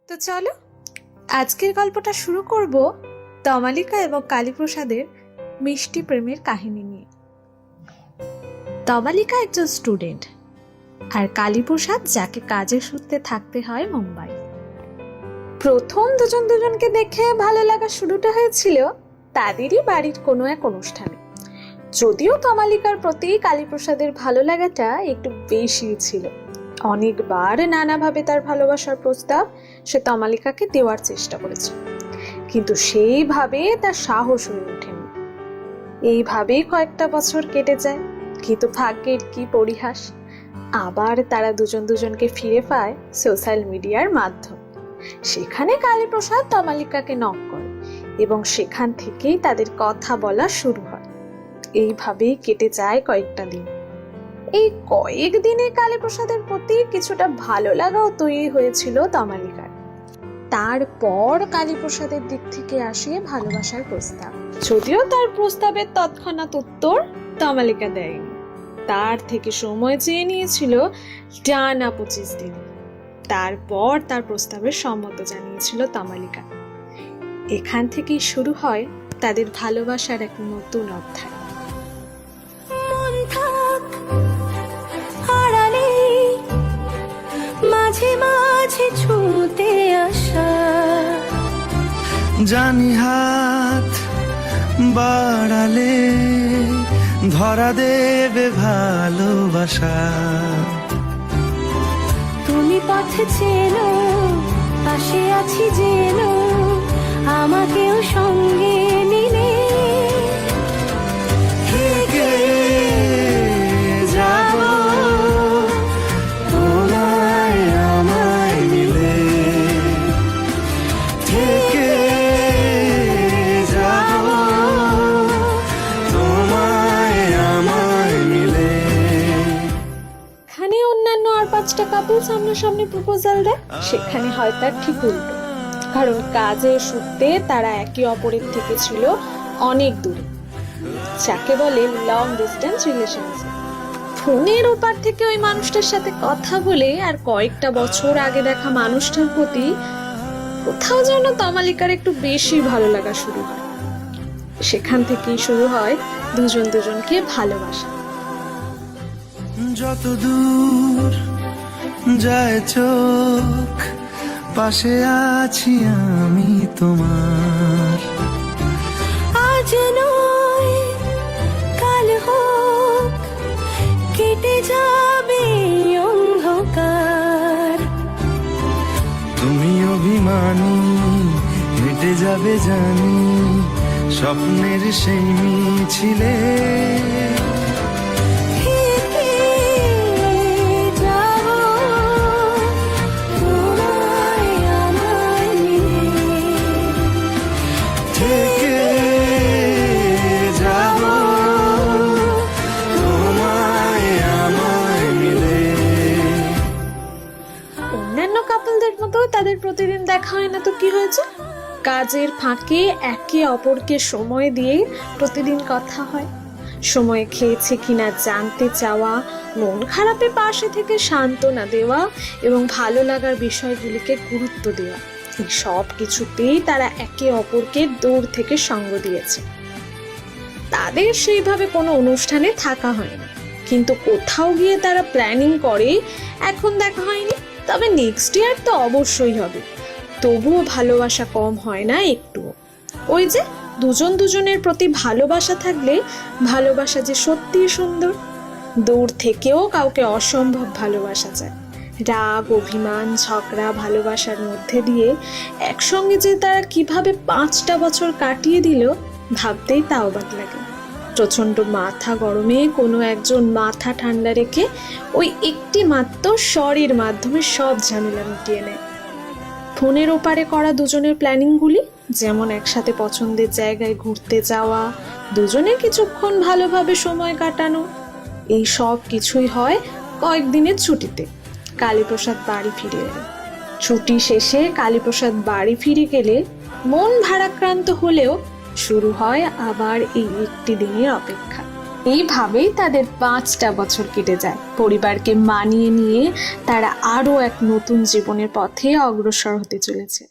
তো চলো আজকের গল্পটা শুরু করব তমালিকা এবং কালীপ্রসাদের মিষ্টি প্রেমের কাহিনী নিয়ে। তমালিকা একজন স্টুডেন্ট আর কালীপ্রসাদ যাকে কাজের সূত্রে থাকতে হয় মুম্বাই। প্রথম দুজনকে দেখে ভালো লাগা শুরুটা হয়েছিল তাদেরই বাড়ির কোনো এক অনুষ্ঠানে। যদিও তমালিকার প্রতি কালীপ্রসাদের ভালো লাগাটা একটু বেশি ছিল। অনেকবার নানাভাবে তার ভালোবাসার প্রস্তাব সে তমালিকাকে দেওয়ার চেষ্টা করেছে, কিন্তু সেইভাবে তার সাহস হয়ে ওঠেনি। এইভাবেই কয়েকটা বছর কেটে যায়, কিন্তু ভাগ্যের কি পরিহাস, আবার তারা দুজনকে ফিরে পায় সোশ্যাল মিডিয়ার মাধ্যমে। সেখানে কালীপ্রসাদ তমালিকাকে নক করে এবং সেখান থেকেই তাদের কথা বলা শুরু হয়। এইভাবেই কেটে যায় কয়েকটা দিন। এই কয়েকদিনে কালীপ্রসাদের প্রতি কিছুটা ভালো লাগাও তৈরি হয়েছিল তমালিকার। তারপর কালীপ্রসাদের দিক থেকে আসে ভালোবাসার প্রস্তাব। যদিও তার প্রস্তাবের তৎক্ষণাৎ উত্তর তমালিকা দেয়নি, তার থেকে সময় চেয়ে নিয়েছিল টানা 25 দিন। তারপর তার প্রস্তাবের সম্মত জানিয়েছিল তমালিকা। এখান থেকেই শুরু হয় তাদের ভালোবাসার এক নতুন অধ্যায়। মাঝে মাঝে ছুঁতে আসা, জানি হাত বাড়ালে ধরা দেবে ভালোবাসা। তুমি পথে চেনো, পাশে আছি যেন, আমাকেও সঙ্গে নিলে থেকে যাব তোমায় আমায় মিলে, থেকে যাব তোমায় আমায় মিলে। এখানে অন্যান্য আর 5টা কাপল সামনাসামনি প্রপোজাল দেয়, সেখানে হয় তার ঠিক উল্টো। কারণ কাজের সূত্রে তারা একে অপরের থেকে ছিল অনেক দূরে, যাকে বলে লং ডিস্টেন্স রিলেশনশিপ। ফোনের ওপার থেকে ওই মানুষটার সাথে কথা বলে আর কয়েকটা বছর আগে দেখা মানুষটার প্রতি কোথাও যেন তমালিকার একটু বেশি ভালো লাগা শুরু হয়। সেখান থেকেই শুরু হয় দুজনকে ভালোবাসা। যত দূর যায় চোখ, পাশে আছি আমি তোমার। আজ নয় কাল হোক, কেটে যাবে অন্ধকার। তুমি অভিমানী, হেঁটে যাবে জানি স্বপ্নের সেই মিছিলে। অন্যান্য কাপলদের মতো তাদের প্রতিদিন দেখা হয় না তো কি হয়েছে, কাজের ফাঁকে একে অপরকে সময় দিয়ে প্রতিদিন কথা হয়। সময় খেয়েছে কিনা জানতে চাওয়া, মন খারাপে পাশে থেকে সান্ত্বনা দেওয়া এবং ভালো লাগার বিষয়গুলিকে গুরুত্ব দেওয়া, এই সব কিছুতেই তারা একে অপরকে দূর থেকে সঙ্গ দিয়েছে। তাদের সেইভাবে কোনো অনুষ্ঠানে থাকা হয়নি, কিন্তু কোথাও গিয়ে তারা প্ল্যানিং করে এখন দেখা হয়নি, তবে নেক্সট ইয়ার তো অবশ্যই হবে। তবুও ভালোবাসা কম হয় না একটুও। ওই যে দুজনের প্রতি ভালোবাসা থাকলে ভালোবাসা যে সত্যি সুন্দর। দূর থেকেও কাউকে অসম্ভব ভালোবাসা যায়। রাগ, অভিমান, ঝগড়া, ভালোবাসার মধ্যে দিয়ে একসঙ্গে যে তারা কিভাবে 5টা বছর কাটিয়ে দিল ভাবতেই তা অবাক লাগে। প্রচন্ড মাথা গরমে কোনো একজন মাথা ঠান্ডা রেখে ওই একটি মাত্র স্বরের মাধ্যমে সব ঝামেলা মিটিয়ে নেয়। ফোনের ওপারে করা দুজনের প্ল্যানিংগুলি, যেমন একসাথে পছন্দের জায়গায় ঘুরতে যাওয়া, দুজনে কিছুক্ষণ ভালোভাবে সময় কাটানো, এই সব কিছুই হয় কয়েকদিনের ছুটিতে। কালীপ্রসাদ বাড়ি ফিরে এলো। ছুটি শেষে কালীপ্রসাদ বাড়ি ফিরে গেলে মন ভারাক্রান্ত হলেও শুরু হয় আবার এই একটি দিনের অপেক্ষা। এইভাবেই তাদের 5টা বছর কেটে যায়। পরিবারকে মানিয়ে নিয়ে তারা আরো এক নতুন জীবনের পথে অগ্রসর হতে চলেছে।